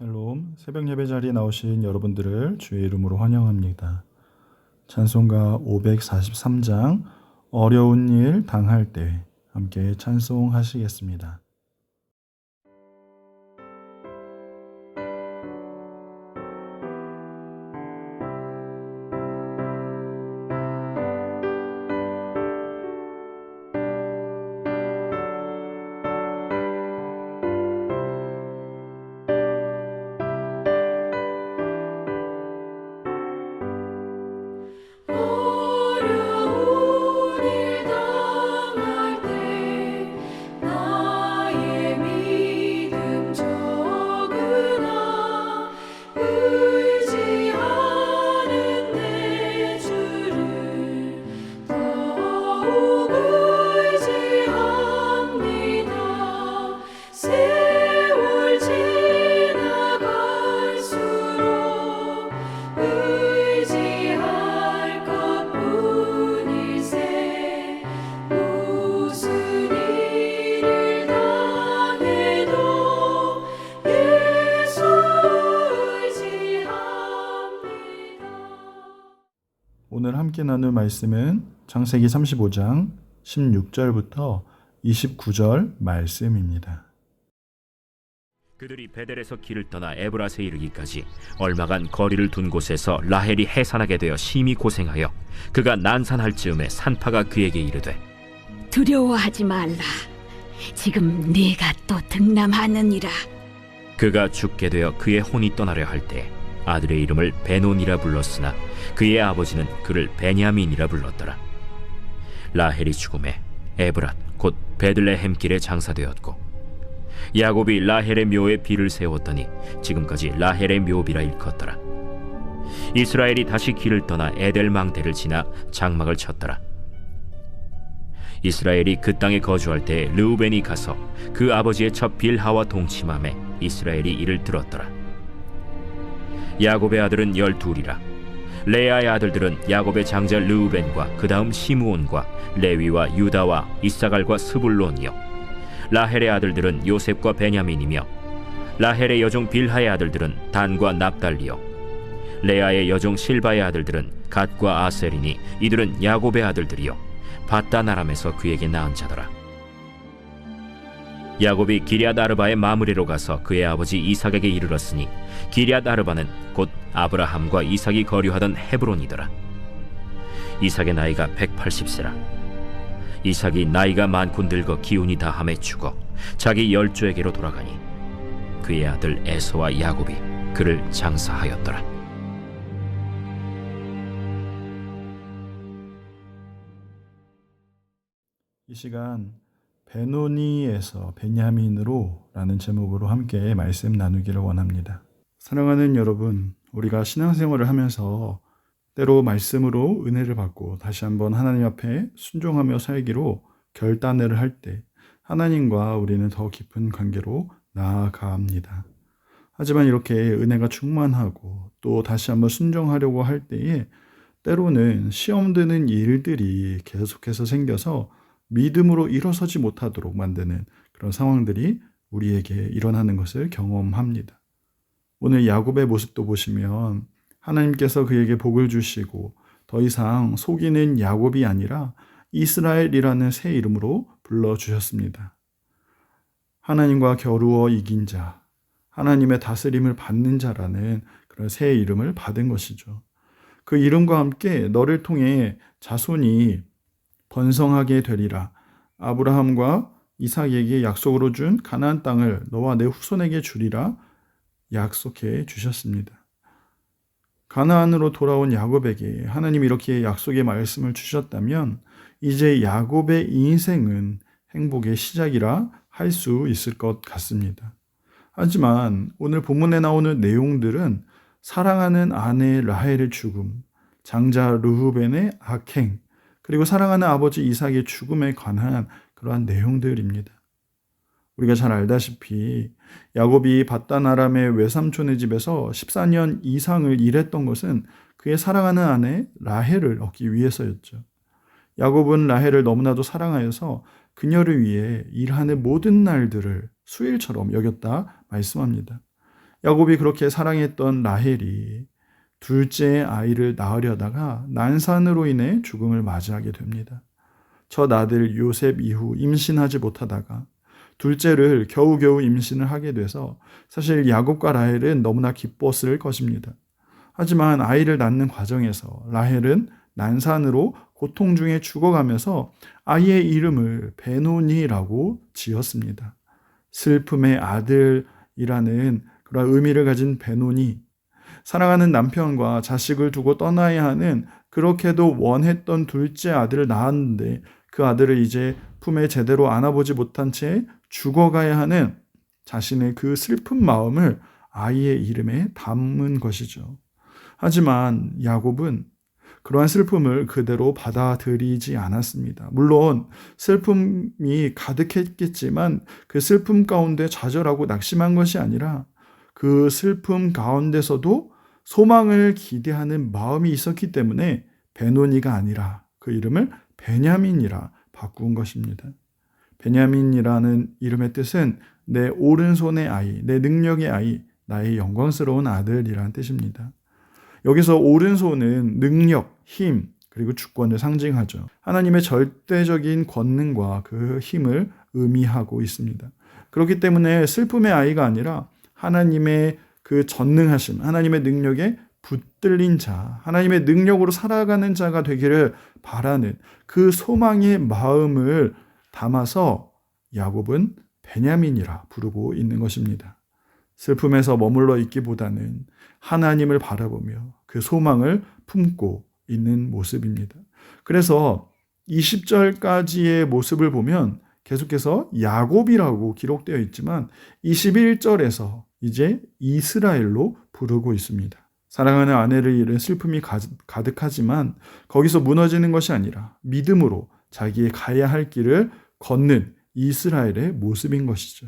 샬롬, 새벽 예배 자리에 나오신 여러분들을 주의 이름으로 환영합니다. 찬송가 543장 어려운 일 당할 때 함께 찬송하시겠습니다. 오늘 함께 나눌 말씀은 창세기 35장 16절부터 29절 말씀입니다. 그들이 베델에서 길을 떠나 에브라스에 이르기까지 얼마간 거리를 둔 곳에서 라헬이 해산하게 되어 심히 고생하여 그가 난산할 즈음에 산파가 그에게 이르되 두려워하지 말라. 지금 네가 또 등남하느니라. 그가 죽게 되어 그의 혼이 떠나려 할 때 아들의 이름을 베논이라 불렀으나 그의 아버지는 그를 베냐민이라 불렀더라. 라헬이 죽음에 에브랏 곧 베들레헴 길에 장사되었고 야곱이 라헬의 묘에 비를 세웠더니 지금까지 라헬의 묘비라 일컫더라. 이스라엘이 다시 길을 떠나 에델망대를 지나 장막을 쳤더라. 이스라엘이 그 땅에 거주할 때 르우벤이 가서 그 아버지의 첩 빌하와 동침함에 이스라엘이 이를 들었더라. 야곱의 아들은 12이라. 레아의 아들들은 야곱의 장자 르우벤과 그 다음 시므온과 레위와 유다와 이사갈과 스불론이요, 라헬의 아들들은 요셉과 베냐민이며 라헬의 여종 빌하의 아들들은 단과 납달리요, 레아의 여종 실바의 아들들은 갓과 아셀이니 이들은 야곱의 아들들이요 밧단 아람에서 그에게 낳은 자더라. 야곱이 기럇 아르바의 마므리로 가서 그의 아버지 이삭에게 이르렀으니 기럇 아르바는 곧 아브라함과 이삭이 거류하던 헤브론이더라. 이삭의 나이가 180세라. 이삭이 나이가 많고 늙어 기운이 다함에 죽어 자기 열조에게로 돌아가니 그의 아들 에서와 야곱이 그를 장사하였더라. 이 시간 베노니에서 베냐민으로 라는 제목으로 함께 말씀 나누기를 원합니다. 사랑하는 여러분, 우리가 신앙생활을 하면서 때로 말씀으로 은혜를 받고 다시 한번 하나님 앞에 순종하며 살기로 결단을 할 때 하나님과 우리는 더 깊은 관계로 나아갑니다. 하지만 이렇게 은혜가 충만하고 또 다시 한번 순종하려고 할 때에 때로는 시험 드는 일들이 계속해서 생겨서 믿음으로 일어서지 못하도록 만드는 그런 상황들이 우리에게 일어나는 것을 경험합니다. 오늘 야곱의 모습도 보시면 하나님께서 그에게 복을 주시고 더 이상 속이는 야곱이 아니라 이스라엘이라는 새 이름으로 불러주셨습니다. 하나님과 겨루어 이긴 자, 하나님의 다스림을 받는 자라는 그런 새 이름을 받은 것이죠. 그 이름과 함께 너를 통해 자손이 번성하게 되리라. 아브라함과 이삭에게 약속으로 준 가나안 땅을 너와 내 후손에게 주리라 약속해 주셨습니다. 가나안으로 돌아온 야곱에게 하나님이 이렇게 약속의 말씀을 주셨다면 이제 야곱의 인생은 행복의 시작이라 할 수 있을 것 같습니다. 하지만 오늘 본문에 나오는 내용들은 사랑하는 아내 라헬의 죽음, 장자 르후벤의 악행, 그리고 사랑하는 아버지 이삭의 죽음에 관한 그러한 내용들입니다. 우리가 잘 알다시피 야곱이 밧단 아람의 외삼촌의 집에서 14년 이상을 일했던 것은 그의 사랑하는 아내 라헬을 얻기 위해서였죠. 야곱은 라헬을 너무나도 사랑하여서 그녀를 위해 일하는 모든 날들을 수일처럼 여겼다 말씀합니다. 야곱이 그렇게 사랑했던 라헬이 둘째 아이를 낳으려다가 난산으로 인해 죽음을 맞이하게 됩니다. 첫 아들 요셉 이후 임신하지 못하다가 둘째를 겨우겨우 임신을 하게 돼서 사실 야곱과 라헬은 너무나 기뻤을 것입니다. 하지만 아이를 낳는 과정에서 라헬은 난산으로 고통 중에 죽어가면서 아이의 이름을 베노니라고 지었습니다. 슬픔의 아들이라는 그런 의미를 가진 베노니, 사랑하는 남편과 자식을 두고 떠나야 하는, 그렇게도 원했던 둘째 아들을 낳았는데 그 아들을 이제 품에 제대로 안아보지 못한 채 죽어가야 하는 자신의 그 슬픈 마음을 아이의 이름에 담은 것이죠. 하지만 야곱은 그러한 슬픔을 그대로 받아들이지 않았습니다. 물론 슬픔이 가득했겠지만 그 슬픔 가운데 좌절하고 낙심한 것이 아니라 그 슬픔 가운데서도 소망을 기대하는 마음이 있었기 때문에 베노니가 아니라 그 이름을 베냐민이라 바꾼 것입니다. 베냐민이라는 이름의 뜻은 내 오른손의 아이, 내 능력의 아이, 나의 영광스러운 아들이라는 뜻입니다. 여기서 오른손은 능력, 힘, 그리고 주권을 상징하죠. 하나님의 절대적인 권능과 그 힘을 의미하고 있습니다. 그렇기 때문에 슬픔의 아이가 아니라 하나님의 그 전능하심, 하나님의 능력에 붙들린 자, 하나님의 능력으로 살아가는 자가 되기를 바라는 그 소망의 마음을 담아서 야곱은 베냐민이라 부르고 있는 것입니다. 슬픔에서 머물러 있기보다는 하나님을 바라보며 그 소망을 품고 있는 모습입니다. 그래서 20절까지의 모습을 보면 계속해서 야곱이라고 기록되어 있지만 21절에서 이제 이스라엘로 부르고 있습니다. 사랑하는 아내를 잃은 슬픔이 가득하지만 거기서 무너지는 것이 아니라 믿음으로 자기의 가야 할 길을 걷는 이스라엘의 모습인 것이죠.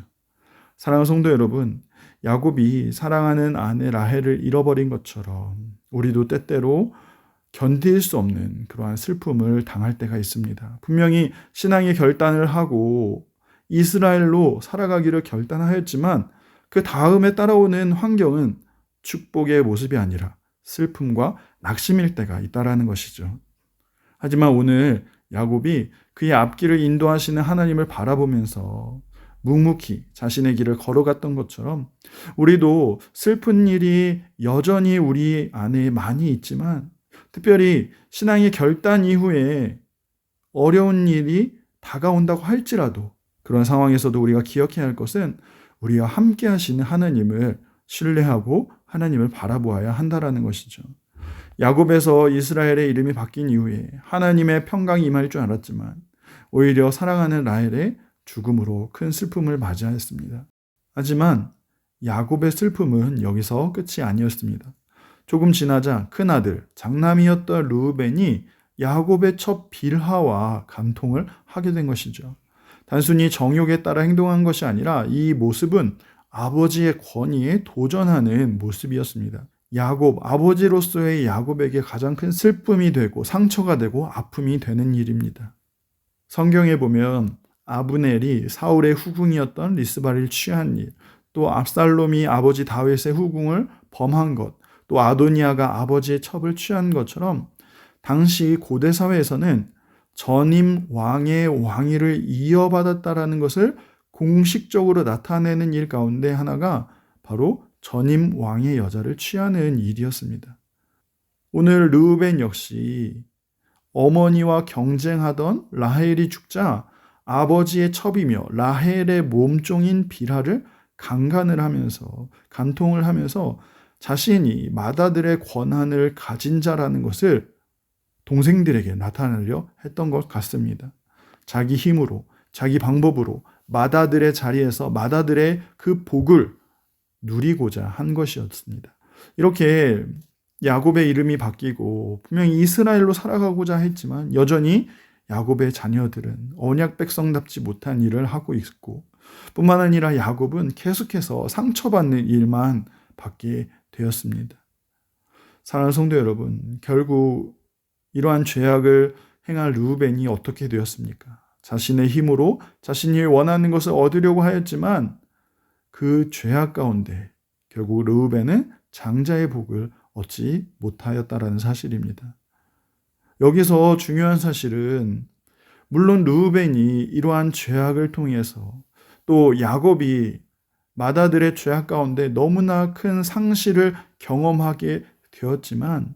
사랑하는 성도 여러분, 야곱이 사랑하는 아내 라헬을 잃어버린 것처럼 우리도 때때로 견딜 수 없는 그러한 슬픔을 당할 때가 있습니다. 분명히 신앙의 결단을 하고 이스라엘로 살아가기를 결단하였지만 그 다음에 따라오는 환경은 축복의 모습이 아니라 슬픔과 낙심일 때가 있다라는 것이죠. 하지만 오늘 야곱이 그의 앞길을 인도하시는 하나님을 바라보면서 묵묵히 자신의 길을 걸어갔던 것처럼 우리도 슬픈 일이 여전히 우리 안에 많이 있지만 특별히 신앙의 결단 이후에 어려운 일이 다가온다고 할지라도 그런 상황에서도 우리가 기억해야 할 것은 우리와 함께 하시는 하나님을 신뢰하고 하나님을 바라보아야 한다라는 것이죠. 야곱에서 이스라엘의 이름이 바뀐 이후에 하나님의 평강이 임할 줄 알았지만 오히려 사랑하는 라헬의 죽음으로 큰 슬픔을 맞이하였습니다. 하지만 야곱의 슬픔은 여기서 끝이 아니었습니다. 조금 지나자 큰아들 장남이었던 르우벤이 야곱의 첫 빌하와 간통을 하게 된 것이죠. 단순히 정욕에 따라 행동한 것이 아니라 이 모습은 아버지의 권위에 도전하는 모습이었습니다. 야곱, 아버지로서의 야곱에게 가장 큰 슬픔이 되고 상처가 되고 아픔이 되는 일입니다. 성경에 보면 아브넬이 사울의 후궁이었던 리스바를 취한 일, 또 압살롬이 아버지 다윗의 후궁을 범한 것, 또 아도니아가 아버지의 첩을 취한 것처럼 당시 고대 사회에서는 전임 왕의 왕위를 이어받았다라는 것을 공식적으로 나타내는 일 가운데 하나가 바로 전임 왕의 여자를 취하는 일이었습니다. 오늘 르우벤 역시 어머니와 경쟁하던 라헬이 죽자 아버지의 첩이며 라헬의 몸종인 빌하를 강간을 하면서 간통을 하면서 자신이 맏아들의 권한을 가진 자라는 것을 동생들에게 나타내려 했던 것 같습니다. 자기 힘으로, 자기 방법으로 맏아들의 자리에서 맏아들의 그 복을 누리고자 한 것이었습니다. 이렇게 야곱의 이름이 바뀌고 분명히 이스라엘로 살아가고자 했지만 여전히 야곱의 자녀들은 언약 백성답지 못한 일을 하고 있고 뿐만 아니라 야곱은 계속해서 상처받는 일만 받게 되었습니다. 사랑하는 성도 여러분, 결국 이러한 죄악을 행할 르우벤이 어떻게 되었습니까? 자신의 힘으로 자신이 원하는 것을 얻으려고 하였지만 그 죄악 가운데 결국 르우벤은 장자의 복을 얻지 못하였다라는 사실입니다. 여기서 중요한 사실은 물론 르우벤이 이러한 죄악을 통해서 또 야곱이 맏아들의 죄악 가운데 너무나 큰 상실을 경험하게 되었지만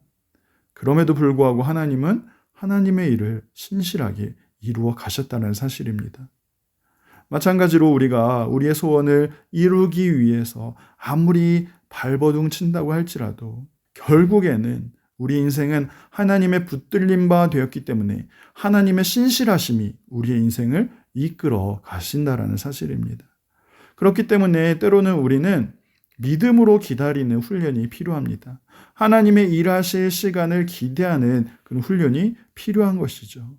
그럼에도 불구하고 하나님은 하나님의 일을 신실하게 이루어 가셨다는 사실입니다. 마찬가지로 우리가 우리의 소원을 이루기 위해서 아무리 발버둥 친다고 할지라도 결국에는 우리 인생은 하나님의 붙들림 바 되었기 때문에 하나님의 신실하심이 우리의 인생을 이끌어 가신다라는 사실입니다. 그렇기 때문에 때로는 우리는 믿음으로 기다리는 훈련이 필요합니다. 하나님의 일하실 시간을 기대하는 그런 훈련이 필요한 것이죠.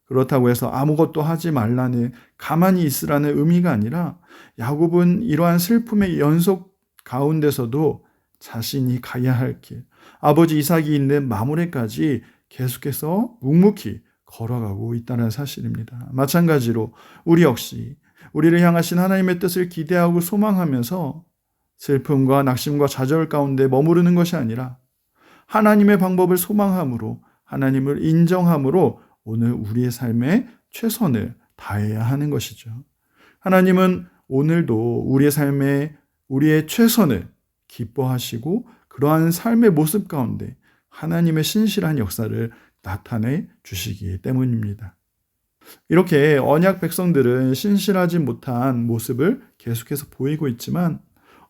그렇다고 해서 아무것도 하지 말라는, 가만히 있으라는 의미가 아니라 야곱은 이러한 슬픔의 연속 가운데서도 자신이 가야 할 길, 아버지 이삭이 있는 마므레까지 계속해서 묵묵히 걸어가고 있다는 사실입니다. 마찬가지로 우리 역시 우리를 향하신 하나님의 뜻을 기대하고 소망하면서 슬픔과 낙심과 좌절 가운데 머무르는 것이 아니라 하나님의 방법을 소망함으로, 하나님을 인정함으로 오늘 우리의 삶에 최선을 다해야 하는 것이죠. 하나님은 오늘도 우리의 삶에 우리의 최선을 기뻐하시고 그러한 삶의 모습 가운데 하나님의 신실한 역사를 나타내 주시기 때문입니다. 이렇게 언약 백성들은 신실하지 못한 모습을 계속해서 보이고 있지만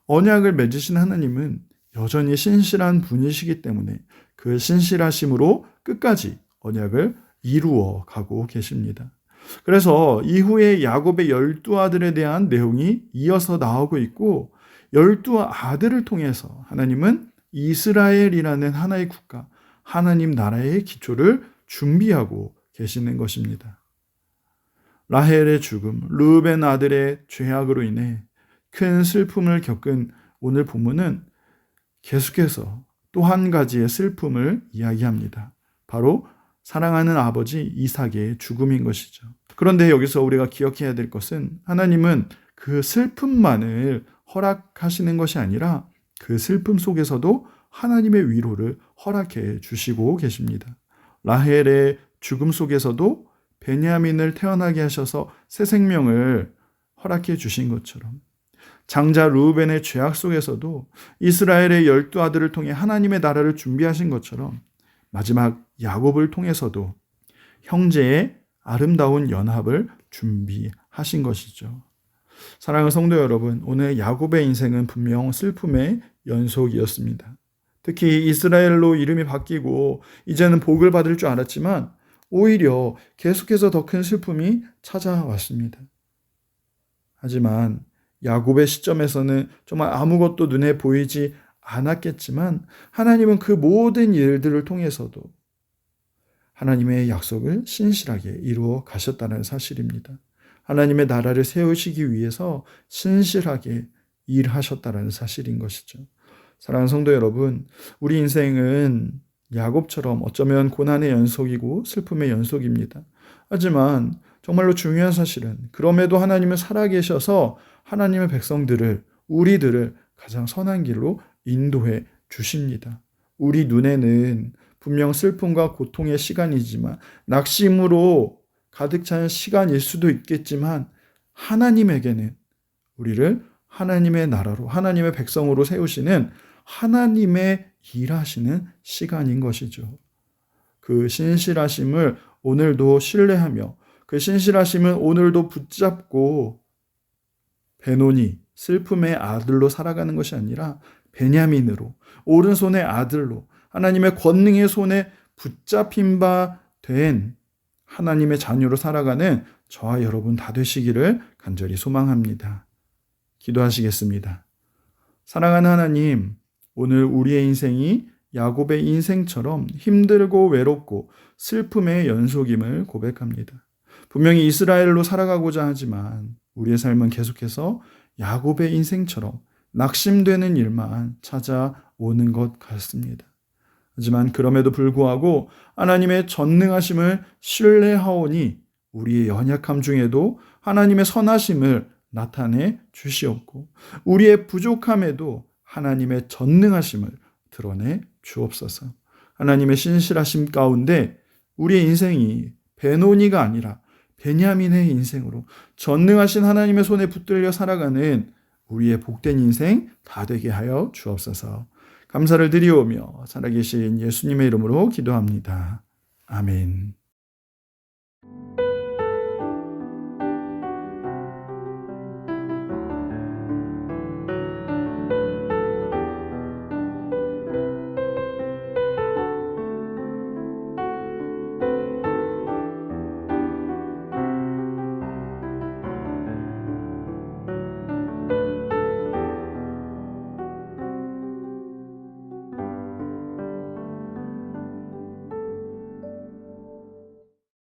언약을 맺으신 하나님은 여전히 신실한 분이시기 때문에 그 신실하심으로 끝까지 언약을 이루어 가고 계십니다. 그래서 이후에 야곱의 12아들에 대한 내용이 이어서 나오고 있고 12아들을 통해서 하나님은 이스라엘이라는 하나의 국가, 하나님 나라의 기초를 준비하고 계시는 것입니다. 라헬의 죽음, 르우벤 아들의 죄악으로 인해 큰 슬픔을 겪은 오늘 본문은 계속해서 또 한 가지의 슬픔을 이야기합니다. 바로 사랑하는 아버지 이삭의 죽음인 것이죠. 그런데 여기서 우리가 기억해야 될 것은 하나님은 그 슬픔만을 허락하시는 것이 아니라 그 슬픔 속에서도 하나님의 위로를 허락해 주시고 계십니다. 라헬의 죽음 속에서도 베냐민을 태어나게 하셔서 새 생명을 허락해 주신 것처럼 장자 르우벤의 죄악 속에서도 이스라엘의 12아들을 통해 하나님의 나라를 준비하신 것처럼 마지막 야곱을 통해서도 형제의 아름다운 연합을 준비하신 것이죠. 사랑하는 성도 여러분, 오늘 야곱의 인생은 분명 슬픔의 연속이었습니다. 특히 이스라엘로 이름이 바뀌고 이제는 복을 받을 줄 알았지만 오히려 계속해서 더 큰 슬픔이 찾아왔습니다. 하지만 야곱의 시점에서는 정말 아무것도 눈에 보이지 않았겠지만 하나님은 그 모든 일들을 통해서도 하나님의 약속을 신실하게 이루어 가셨다는 사실입니다. 하나님의 나라를 세우시기 위해서 신실하게 일하셨다는 사실인 것이죠. 사랑하는 성도 여러분, 우리 인생은 야곱처럼 어쩌면 고난의 연속이고 슬픔의 연속입니다. 하지만 정말로 중요한 사실은 그럼에도 하나님은 살아계셔서 하나님의 백성들을, 우리들을 가장 선한 길로 인도해 주십니다. 우리 눈에는 분명 슬픔과 고통의 시간이지만 낙심으로 가득 찬 시간일 수도 있겠지만 하나님에게는 우리를 하나님의 나라로, 하나님의 백성으로 세우시는 하나님의 일하시는 시간인 것이죠. 그 신실하심을 오늘도 신뢰하며 그 신실하심은 오늘도 붙잡고 베노니, 슬픔의 아들로 살아가는 것이 아니라 베냐민으로, 오른손의 아들로 하나님의 권능의 손에 붙잡힌 바 된 하나님의 자녀로 살아가는 저와 여러분 다 되시기를 간절히 소망합니다. 기도하시겠습니다. 사랑하는 하나님, 오늘 우리의 인생이 야곱의 인생처럼 힘들고 외롭고 슬픔의 연속임을 고백합니다. 분명히 이스라엘로 살아가고자 하지만 우리의 삶은 계속해서 야곱의 인생처럼 낙심되는 일만 찾아오는 것 같습니다. 하지만 그럼에도 불구하고 하나님의 전능하심을 신뢰하오니 우리의 연약함 중에도 하나님의 선하심을 나타내 주시옵고 우리의 부족함에도 하나님의 전능하심을 드러내 주옵소서. 하나님의 신실하심 가운데 우리의 인생이 베노니가 아니라 베냐민의 인생으로 전능하신 하나님의 손에 붙들려 살아가는 우리의 복된 인생 다 되게 하여 주옵소서. 감사를 드리오며 살아계신 예수님의 이름으로 기도합니다. 아멘.